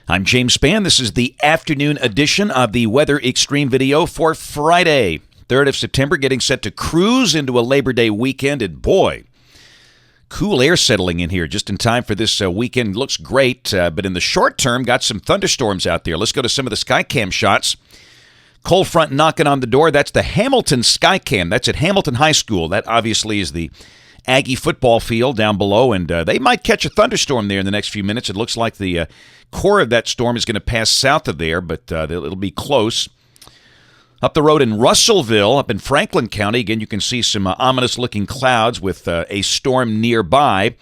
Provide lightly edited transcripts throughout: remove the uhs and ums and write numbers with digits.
I'm James Spann. This is the afternoon edition of the Weather Xtreme video for Friday, 3rd of September, getting set to cruise into a Labor Day weekend. And boy, cool air settling in here just in time for this weekend. Looks great, but in the short term, got some thunderstorms out there. Let's go to some of the Skycam shots. Cold front knocking on the door. That's the Hamilton Skycam. That's at Hamilton High School. That obviously is the Aggie football field down below, and they might catch a thunderstorm there in the next few minutes. It looks like the core of that storm is going to pass south of there, but it'll be close. Up the road in Russellville, up in Franklin County, again, you can see some ominous-looking clouds with a storm nearby.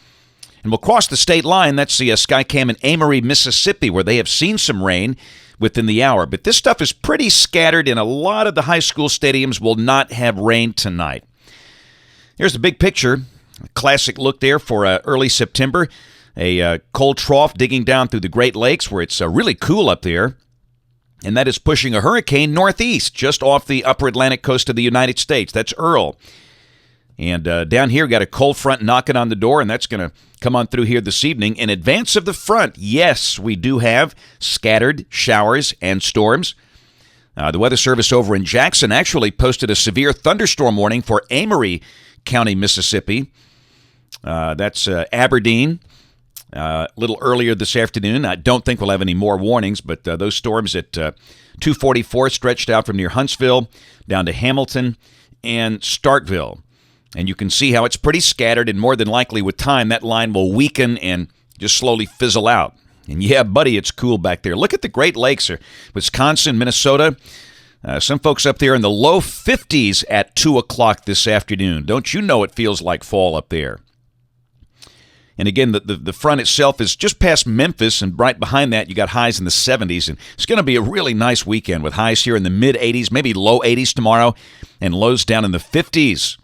And we'll cross the state line. That's the Skycam in Amory, Mississippi, where they have seen some rain within the hour. But this stuff is pretty scattered, and a lot of the high school stadiums will not have rain tonight. Here's the big picture. A classic look there for early September. A cold trough digging down through the Great Lakes where it's really cool up there. And that is pushing a hurricane northeast just off the upper Atlantic coast of the United States. That's Earl. And down here, got a cold front knocking on the door, and that's going to come on through here this evening. In advance of the front, yes, we do have scattered showers and storms. The Weather Service over in Jackson actually posted a severe thunderstorm warning for Amory County, Mississippi. That's Aberdeen. A little earlier this afternoon. I don't think we'll have any more warnings, but those storms at 244 stretched out from near Huntsville down to Hamilton and Starkville. And you can see how it's pretty scattered, and more than likely with time, that line will weaken and just slowly fizzle out. And yeah, buddy, it's cool back there. Look at the Great Lakes, Wisconsin, Minnesota. Some folks up there in the low 50s at 2 o'clock this afternoon. Don't you know it feels like fall up there? And again, the front itself is just past Memphis, and right behind that, you got highs in the 70s. And it's going to be a really nice weekend with highs here in the mid-80s, maybe low 80s tomorrow, and lows down in the 50s.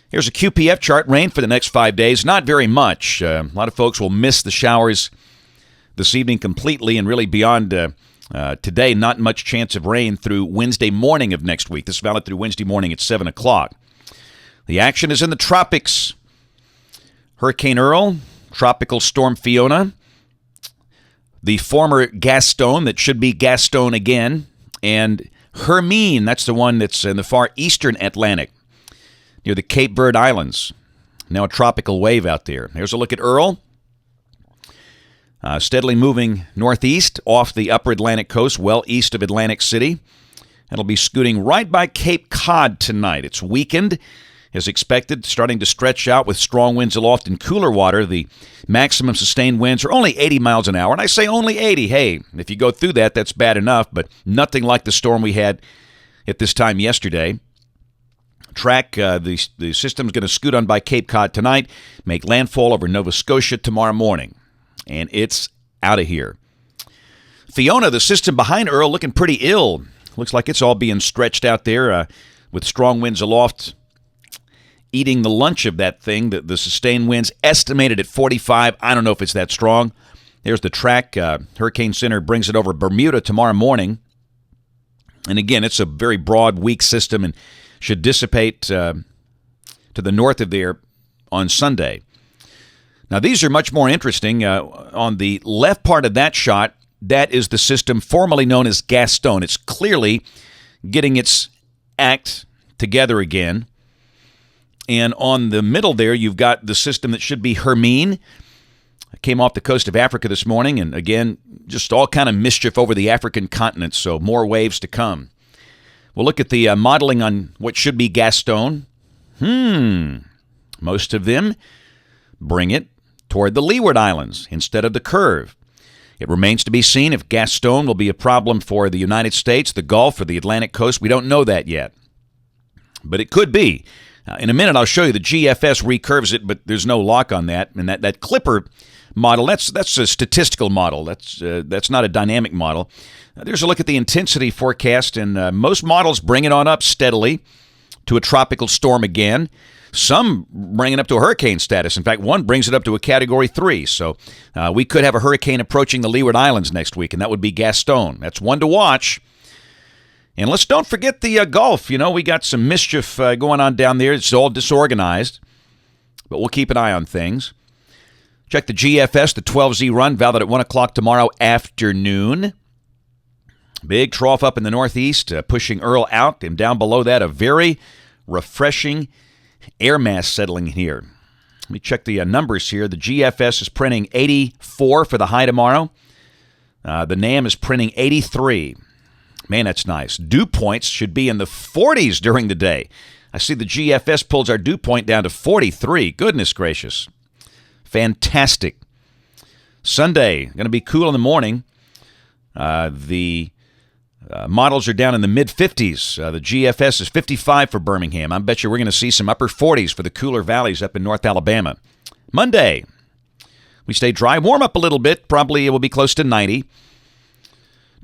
Here's a QPF chart. Rain for the next 5 days. Not very much. A lot of folks will miss the showers this evening completely, and really beyond today, not much chance of rain through Wednesday morning of next week. This is valid through Wednesday morning at 7 o'clock. The action is in the tropics. Hurricane Earl, Tropical Storm Fiona, the former Gaston that should be Gaston again, and Hermine, that's the one that's in the far eastern Atlantic, near the Cape Verde Islands. Now a tropical wave out there. Here's a look at Earl. Steadily moving northeast off the upper Atlantic coast, well east of Atlantic City. It'll be scooting right by Cape Cod tonight. It's weakened, as expected, starting to stretch out with strong winds aloft and cooler water. The maximum sustained winds are only 80 miles an hour. And I say only 80. Hey, if you go through that, that's bad enough, but nothing like the storm we had at this time yesterday. The system's going to scoot on by Cape Cod tonight, make landfall over Nova Scotia tomorrow morning. And it's out of here. Fiona, the system behind Earl, looking pretty ill. Looks like it's all being stretched out there with strong winds aloft, eating the lunch of that thing. The sustained winds estimated at 45. I don't know if it's that strong. There's the track. Hurricane Center brings it over Bermuda tomorrow morning. And again, it's a very broad, weak system and should dissipate to the north of there on Sunday. Now, these are much more interesting. On the left part of that shot, that is the system formerly known as Gaston. It's clearly getting its act together again. And on the middle there, you've got the system that should be Hermine. It came off the coast of Africa this morning, and again, just all kind of mischief over the African continent, so more waves to come. We'll look at the modeling on what should be Gaston. Most of them bring it toward the Leeward Islands instead of the curve. It remains to be seen if Gaston will be a problem for the United States, the Gulf, or the Atlantic coast. We don't know that yet, but it could be. In a minute, I'll show you the GFS recurves it, but there's no lock on that. And that Clipper model, that's a statistical model. That's not a dynamic model. There's a look at the intensity forecast, and most models bring it on up steadily to a tropical storm again. Some bring it up to a hurricane status. In fact, one brings it up to a Category 3. So we could have a hurricane approaching the Leeward Islands next week, and that would be Gaston. That's one to watch. And let's don't forget the Gulf. You know, we got some mischief going on down there. It's all disorganized, but we'll keep an eye on things. Check the GFS, the 12Z run, valid at 1 o'clock tomorrow afternoon. Big trough up in the northeast, pushing Earl out, and down below that, a very refreshing air mass settling here. Let me check the numbers here. The GFS is printing 84 for the high tomorrow. The NAM is printing 83. Man, that's nice. Dew points should be in the 40s during the day. I see the GFS pulls our dew point down to 43. Goodness gracious. Fantastic. Sunday, going to be cool in the morning. The models are down in the mid-50s. The GFS is 55 for Birmingham. I bet you we're going to see some upper 40s for the cooler valleys up in North Alabama. Monday, we stay dry. Warm up a little bit. Probably it will be close to 90.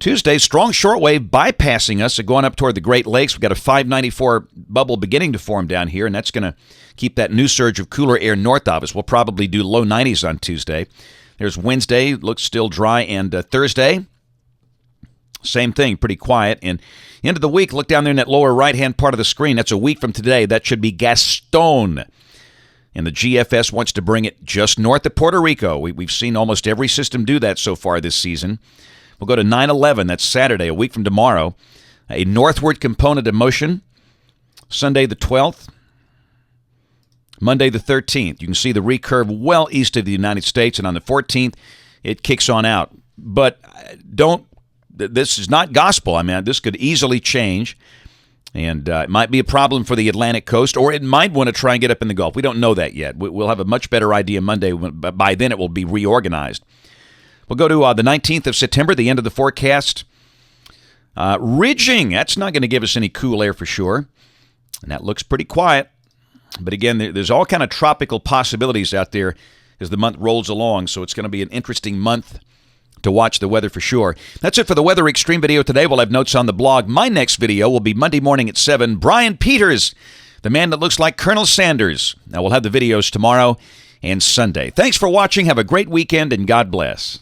Tuesday, strong shortwave bypassing us and going up toward the Great Lakes. We've got a 594 bubble beginning to form down here, and that's going to keep that new surge of cooler air north of us. We'll probably do low 90s on Tuesday. There's Wednesday, looks still dry, and Thursday, same thing, pretty quiet. And end of the week, look down there in that lower right-hand part of the screen. That's a week from today. That should be Gaston. And the GFS wants to bring it just north of Puerto Rico. We've seen almost every system do that so far this season. We'll go to 9/11. That's Saturday, a week from tomorrow. A northward component of motion. Sunday the 12th. Monday the 13th. You can see the recurve well east of the United States. And on the 14th, it kicks on out. But this is not gospel. I mean, this could easily change. And it might be a problem for the Atlantic coast, or it might want to try and get up in the Gulf. We don't know that yet. We'll have a much better idea Monday, but by then it will be reorganized. We'll go to the 19th of September, the end of the forecast. Ridging, that's not going to give us any cool air for sure. And that looks pretty quiet. But again, there's all kind of tropical possibilities out there as the month rolls along. So it's going to be an interesting month to watch the weather for sure. That's it for the Weather Extreme video today. We'll have notes on the blog. My next video will be Monday morning at 7. Brian Peters, the man that looks like Colonel Sanders. Now, we'll have the videos tomorrow and Sunday. Thanks for watching. Have a great weekend, and God bless.